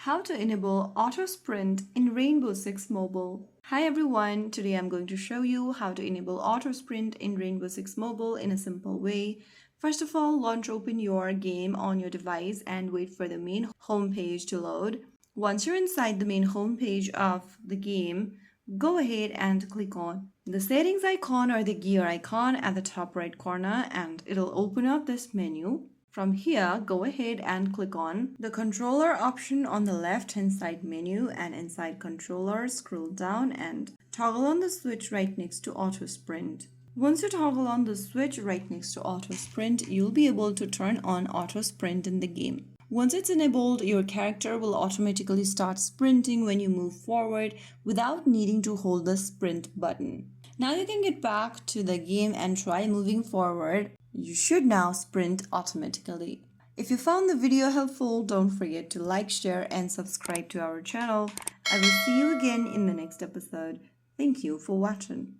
How to enable auto sprint in Rainbow Six Mobile. Hi everyone, today I'm going to show you how to enable auto sprint in Rainbow Six Mobile in a simple way. First of all, open your game on your device and wait for the main homepage to load. Once you're inside the main homepage of the game, go ahead and click on the settings icon or the gear icon at the top right corner and it'll open up this menu. From here, go ahead and click on the controller option on the left hand side menu, and inside controller, scroll down and toggle on the switch right next to auto sprint. Once you toggle on the switch right next to auto sprint, you'll be able to turn on auto sprint in the game. Once it's enabled, your character will automatically start sprinting when you move forward without needing to hold the sprint button. Now you can get back to the game and try moving forward. You should now sprint automatically. If you found the video helpful, don't forget to like, share, and subscribe to our channel. I will see you again in the next episode. Thank you for watching.